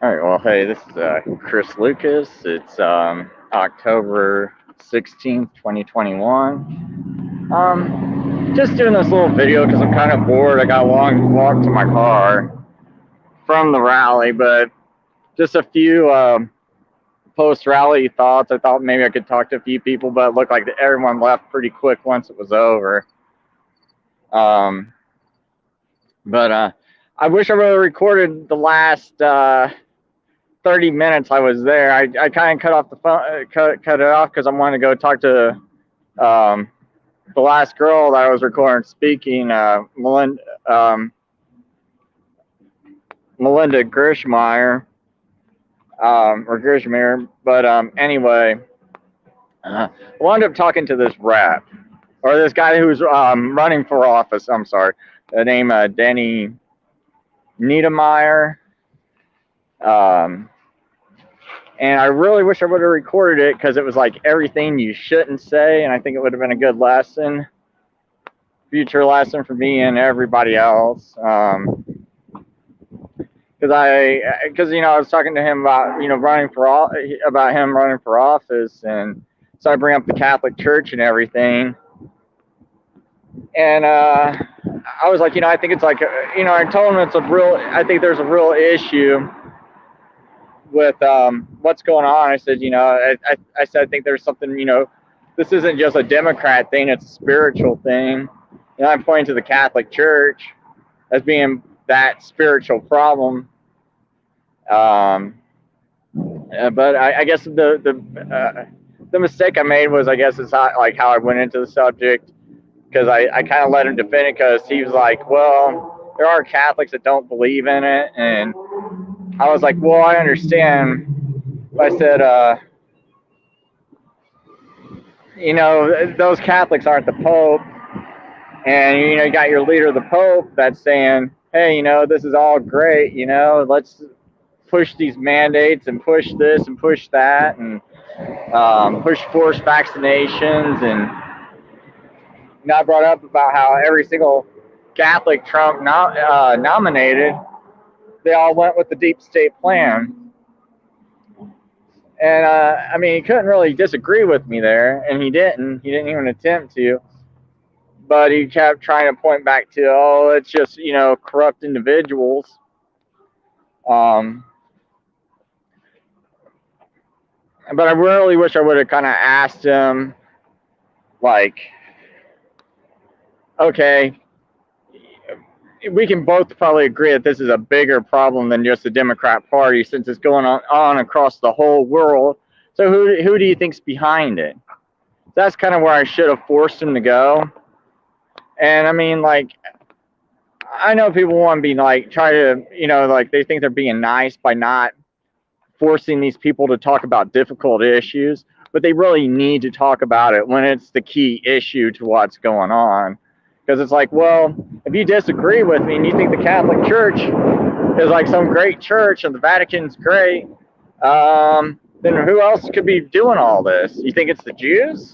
All right, well, hey, this is Chris Lucas. It's October 16th, 2021. Just doing this little video because I'm kind of bored. I got a long walk to my car from the rally, but just a few post-rally thoughts. I thought maybe I could talk to a few people, but it looked like everyone left pretty quick once it was over. Um, but I wish I would have recorded the last 30 minutes I was there. I kind of cut off the phone, cut it off because I wanted to go talk to the last girl that I was recording speaking, Melinda Grishmeyer, or Grishmeyer. But anyway, I wound up talking to this rep, or this guy who's running for office. I'm sorry, the name Danny Niedermeyer. And I really wish I would have recorded it because it was like everything you shouldn't say, and I think it would have been a good lesson, future lesson for me and everybody else. Because I was talking to him about running for about him running for office, and so I bring up the Catholic Church and everything, and I was like, I think it's like, I told him I think there's a real issue with what's going on. I said, I said, I think there's something, this isn't just a Democrat thing, it's a spiritual thing. I'm pointing to the Catholic Church as being that spiritual problem. But I guess the mistake I made was, I guess, is how I went into the subject, because I kind of let him defend it, because he was like, well, there are Catholics that don't believe in it, and I was like, well, I understand. I said, those Catholics aren't the Pope, and you got your leader, the Pope, that's saying, hey, this is all great, let's push these mandates and push this and push that, and push forced vaccinations. And I brought up about how every single Catholic Trump nominated, they all went with the deep state plan. And I mean, he couldn't really disagree with me there, and he didn't. He didn't even attempt to. But he kept trying to point back to, oh, it's just corrupt individuals. But I really wish I would have kind of asked him, like, okay, we can both probably agree that this is a bigger problem than just the Democrat Party, since it's going on across the whole world. So who do you think's behind it? That's kind of where I should have forced him to go. And I mean, like, I know people want to be like, try to, like, they think they're being nice by not forcing these people to talk about difficult issues, but they really need to talk about it when it's the key issue to what's going on. Because it's like, well, if you disagree with me and you think the Catholic Church is like some great church and the Vatican's great, then who else could be doing all this? You think it's the Jews?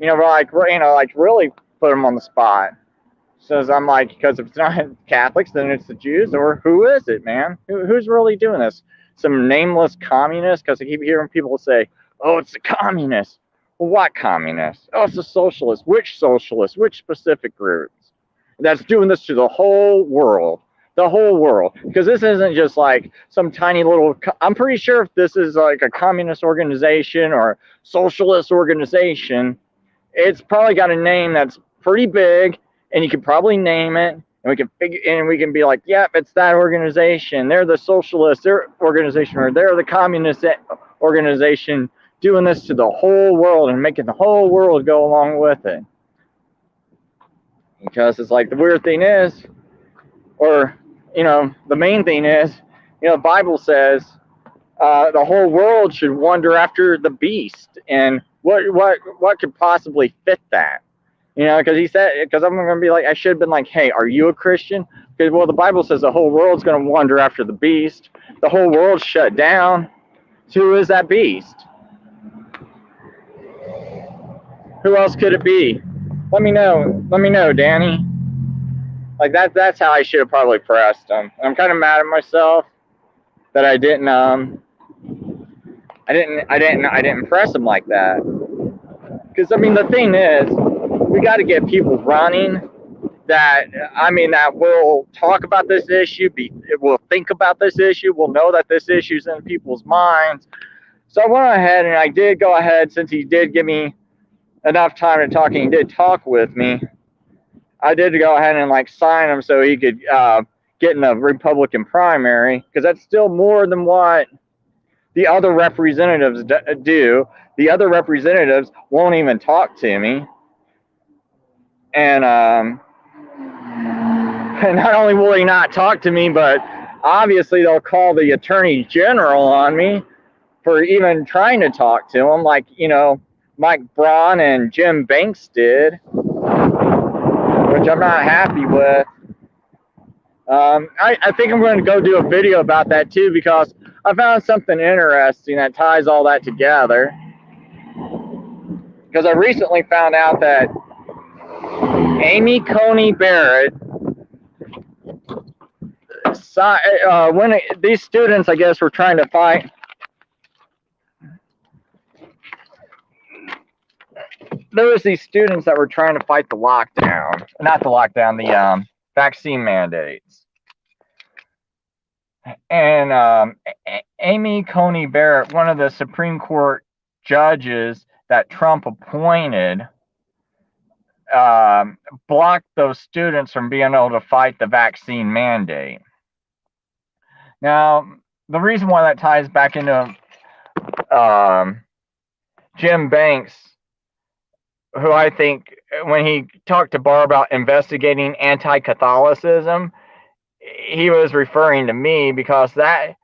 Like really put them on the spot. So I'm like, because if it's not Catholics, then it's the Jews, or who is it, man? Who's really doing this? Some nameless communist? Because I keep hearing people say, oh, it's the communists. Well, what communists? Oh, it's the socialists. Which socialists? Which specific groups? That's doing this to the whole world. The whole world. Because this isn't just like some tiny little, I'm pretty sure if this is like a communist organization or socialist organization, it's probably got a name that's pretty big, and you can probably name it, and we can be like, yep, it's that organization. They're the socialist organization, or they're the communist organization, doing this to the whole world and making the whole world go along with it. Because it's like, the weird thing is, or the main thing is, the Bible says the whole world should wonder after the beast, and what could possibly fit that? Because he said, because I'm going to be like, I should have been like, hey, are you a Christian? Because, well, the Bible says the whole world's going to wander after the beast. The whole world's shut down. So who is that beast? Who else could it be? Let me know, Danny. Like that's how I should have probably pressed him. I'm kind of mad at myself that I didn't press him like that. Because I mean, the thing is, we got to get people running that will talk about this issue, will think about this issue, will know that this issue's in people's minds. So I went ahead and I did go ahead, since he did give me enough time to talk and he did talk with me. I did go ahead and like sign him so he could get in the Republican primary, because that's still more than what the other representatives do. The other representatives won't even talk to me, and not only will he not talk to me, but obviously they'll call the attorney general on me for even trying to talk to him, like Mike Braun and Jim Banks did, which I'm not happy with. I think I'm going to go do a video about that too, because I found something interesting that ties all that together. Because I recently found out that Amy Coney Barrett, when these students, I guess, were trying to fight, there was these students that were trying to fight the lockdown, not the lockdown, the vaccine mandates. And Amy Coney Barrett, one of the Supreme Court judges that Trump appointed, blocked those students from being able to fight the vaccine mandate. Now, the reason why that ties back into Jim Banks, who I think, when he talked to Barr about investigating anti-Catholicism, he was referring to me, because the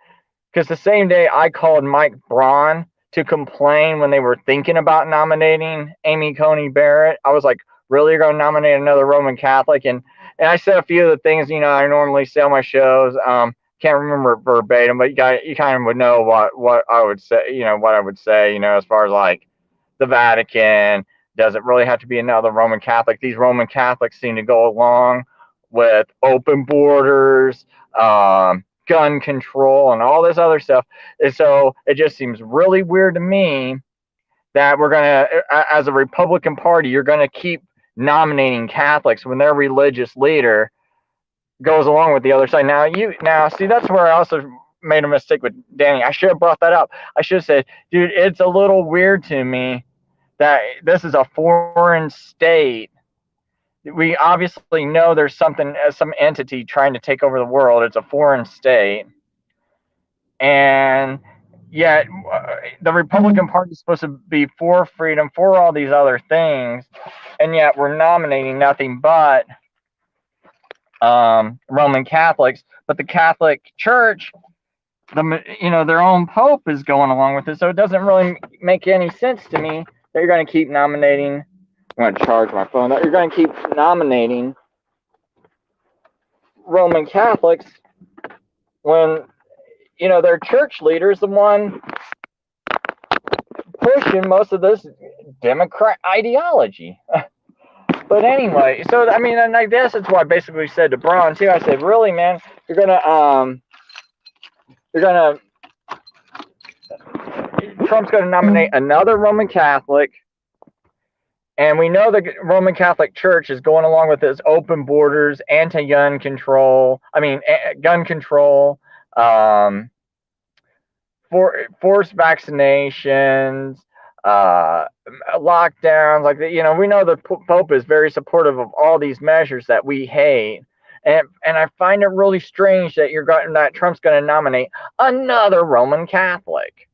same day I called Mike Braun to complain when they were thinking about nominating Amy Coney Barrett. I was like, really, you're going to nominate another Roman Catholic? And I said a few of the things, I normally say on my shows. Can't remember verbatim, but you kind of would know what I would say, what I would say, as far as like the Vatican. Does it really have to be another Roman Catholic? These Roman Catholics seem to go along with open borders, gun control, and all this other stuff. And so it just seems really weird to me that we're going to, as a Republican Party, you're going to keep nominating Catholics when their religious leader goes along with the other side. Now, see, that's where I also made a mistake with Danny. I should have brought that up. I should have said, dude, it's a little weird to me that this is a foreign state. We obviously know there's some entity trying to take over the world. It's a foreign state. And yet the Republican Party is supposed to be for freedom, for all these other things. And yet we're nominating nothing but Roman Catholics. But the Catholic Church, their own Pope is going along with it. So it doesn't really make any sense to me that you're going to keep nominating. I'm going to charge my phone. That you're going to keep nominating Roman Catholics when their church leader is the one pushing most of this Democrat ideology. But anyway, so I mean, and I guess that's what I basically said to Braun too. I said, really, man, Trump's gonna nominate another Roman Catholic. And we know the Roman Catholic Church is going along with this open borders, gun control, forced vaccinations, lockdowns. Like, we know the Pope is very supportive of all these measures that we hate. And I find it really strange that Trump's going to nominate another Roman Catholic.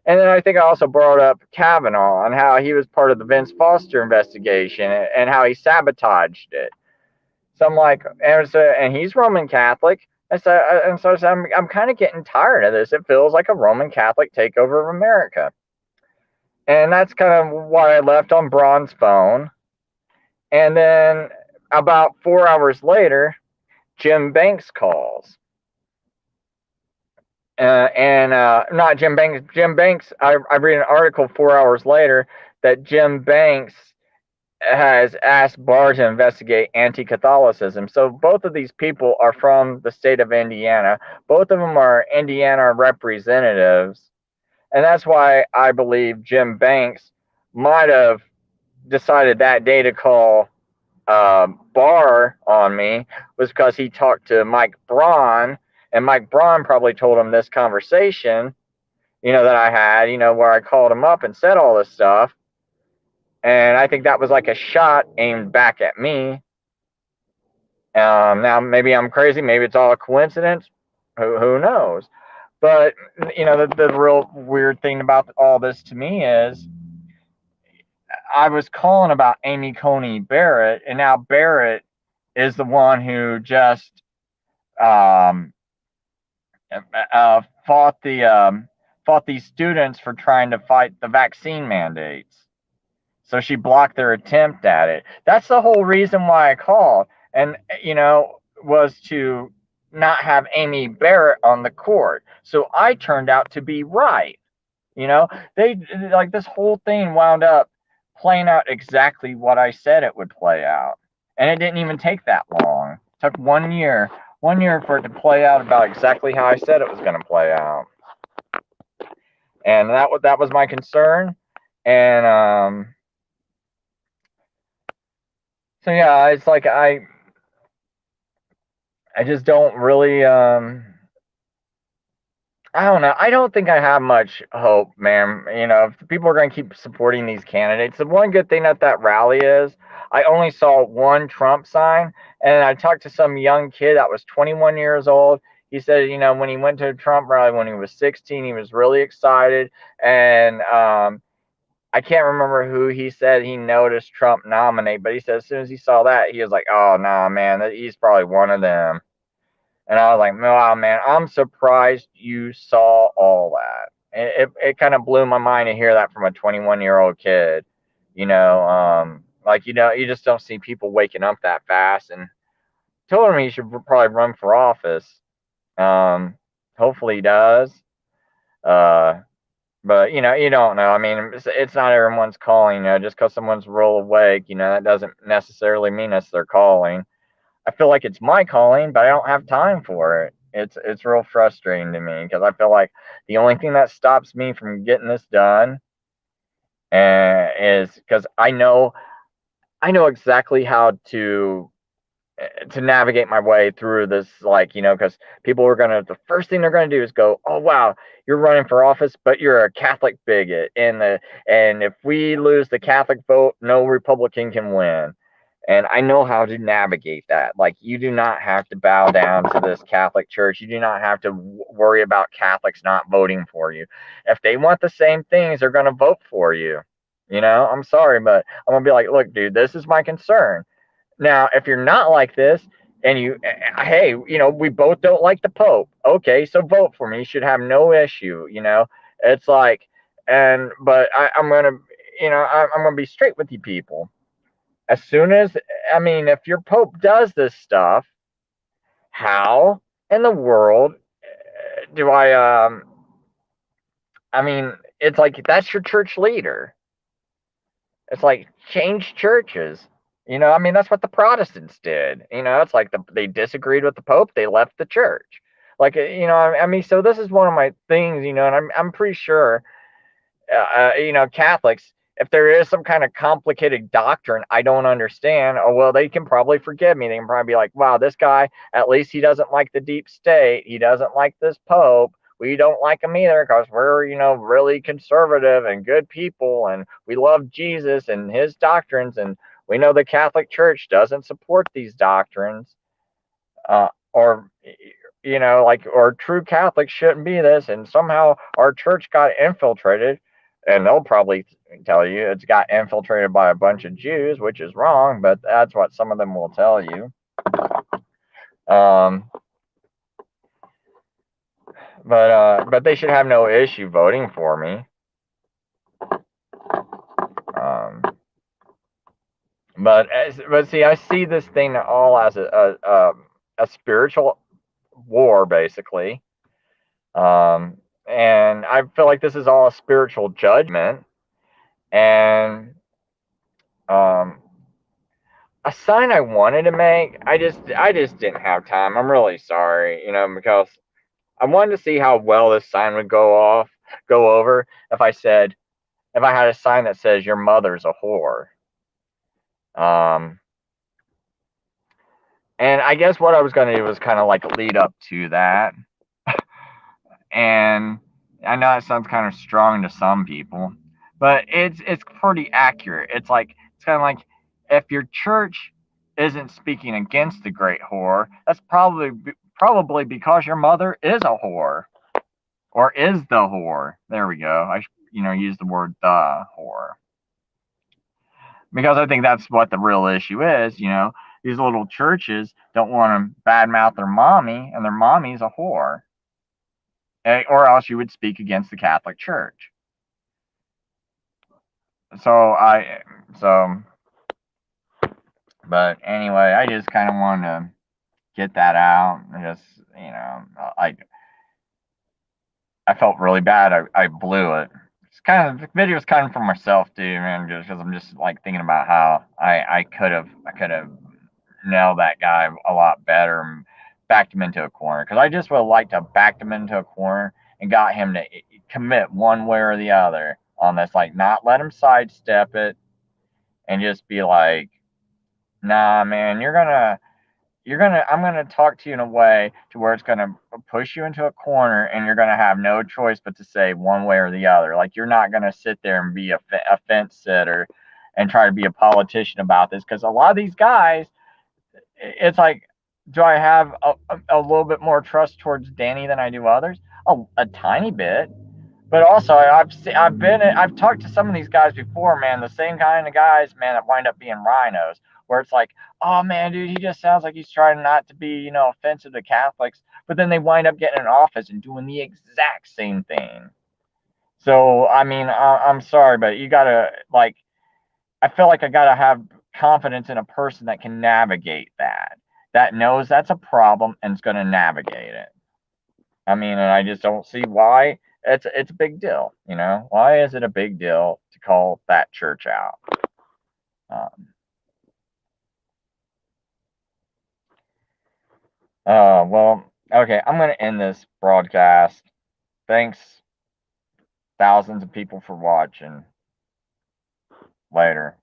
And then I think I also brought up Kavanaugh and how he was part of the Vince Foster investigation and how he sabotaged it. So I'm like, and he's Roman Catholic. So I'm kind of getting tired of this. It feels like a Roman Catholic takeover of America. And that's kind of why I left on Braun's phone. And then about 4 hours later, Jim Banks calls. Not Jim Banks. Jim Banks, I read an article 4 hours later that Jim Banks has asked Barr to investigate anti-Catholicism. So both of these people are from the state of Indiana. Both of them are Indiana representatives, and that's why I believe Jim Banks might have decided that day to call Barr on me was because he talked to Mike Braun, and Mike Braun probably told him this conversation, that I had, where I called him up and said all this stuff. And I think that was like a shot aimed back at me. Now, maybe I'm crazy. Maybe it's all a coincidence. Who knows? But, the real weird thing about all this to me is I was calling about Amy Coney Barrett, and now Barrett is the one who just um, fought these students for trying to fight the vaccine mandates. So she blocked their attempt at it. That's the whole reason why I called, and was to not have Amy Barrett on the court. So I turned out to be right. They like this whole thing wound up playing out exactly what I said it would play out, and it didn't even take that long. It took 1 year for it to play out about exactly how I said it was going to play out, and that was my concern. And so yeah, it's like I just don't really I don't know. I don't think I have much hope, man. If people are going to keep supporting these candidates, the one good thing at that rally is I only saw one Trump sign, and I talked to some young kid that was 21 years old. He said, when he went to a Trump rally when he was 16, he was really excited, and I can't remember who he said he noticed Trump nominate, but he said as soon as he saw that, he was like, "Oh, nah, man, he's probably one of them." And I was like, "Wow, man, I'm surprised you saw all that." It kind of blew my mind to hear that from a 21-year-old kid. You just don't see people waking up that fast. And told him he should probably run for office. Um, Hopefully he does. Uh, but you don't know. I mean, it's not everyone's calling. Just because someone's real awake, that doesn't necessarily mean it's their calling. I feel like it's my calling, but I don't have time for it. It's real frustrating to me because I feel like the only thing that stops me from getting this done is because I know exactly how to navigate my way through this, like, because people are gonna the first thing they're gonna do is go, "Oh wow, you're running for office, but you're a Catholic bigot, and if we lose the Catholic vote, no Republican can win." And I know how to navigate that. Like, you do not have to bow down to this Catholic Church. You do not have to worry about Catholics not voting for you. If they want the same things, they're going to vote for you. I'm sorry, but I'm going to be like, "Look, dude, this is my concern." Now, if you're not like this, and hey, we both don't like the Pope. Okay, so vote for me. You should have no issue. It's like, but I'm gonna, I'm gonna be straight with you people. As soon as, I mean, if your Pope does this stuff, how in the world do I mean, it's like that's your church leader. It's like change churches. I mean, that's what the Protestants did. It's like they disagreed with the Pope, they left the church. Like, I mean, so this is one of my things, and I'm pretty sure, Catholics, if there is some kind of complicated doctrine I don't understand, oh well, they can probably forgive me. They can probably be like, "Wow, this guy, at least he doesn't like the deep state. He doesn't like this Pope. We don't like him either because we're, really conservative and good people, and we love Jesus and his doctrines, and we know the Catholic Church doesn't support these doctrines, or." Like, or true Catholics shouldn't be this, and somehow our church got infiltrated, and they'll probably tell you it's got infiltrated by a bunch of Jews, which is wrong, but that's what some of them will tell you. Um, but they should have no issue voting for me. Um, but see, I see this thing all as a spiritual war, basically. And I feel like this is all a spiritual judgment, and a sign I wanted to make. I just didn't have time. I'm really sorry, because I wanted to see how well this sign would go over if I had a sign that says your mother's a whore. Um, and I guess what I was going to do was kind of like lead up to that. And I know that sounds kind of strong to some people, but it's pretty accurate. It's kind of like if your church isn't speaking against the great whore, that's probably because your mother is a whore or is the whore. There we go. I use the word the whore because I think that's what the real issue is. These little churches don't want to badmouth their mommy, and their mommy's a whore, or else you would speak against the Catholic Church. So so, but anyway, I just kind of wanted to get that out. Just I I felt really bad. I blew it. It's kind of the video's kind of for myself too, man. Just because I'm just like thinking about how I could have nailed that guy a lot better and backed him into a corner. Because I just would have liked to have backed him into a corner and got him to commit one way or the other on this. Like, not let him sidestep it and just be like, nah, man, I'm gonna talk to you in a way to where it's gonna push you into a corner, and you're gonna have no choice but to say one way or the other. Like, you're not gonna sit there and be a fence sitter and try to be a politician about this, because a lot of these guys, it's like, do I have a little bit more trust towards Danny than I do others? A tiny bit. But also, I've talked to some of these guys before, man. The same kind of guys, man, that wind up being rhinos, where it's like, oh man, dude, he just sounds like he's trying not to be, offensive to Catholics, but then they wind up getting in office and doing the exact same thing. So, I mean, I'm sorry, but you gotta like, I feel like I gotta have confidence in a person that can navigate that knows that's a problem and is gonna navigate it. I mean, and I just don't see why it's a big deal. Why is it a big deal to call that church out? Um, well, okay, I'm gonna end this broadcast. Thanks, thousands of people, for watching. Later.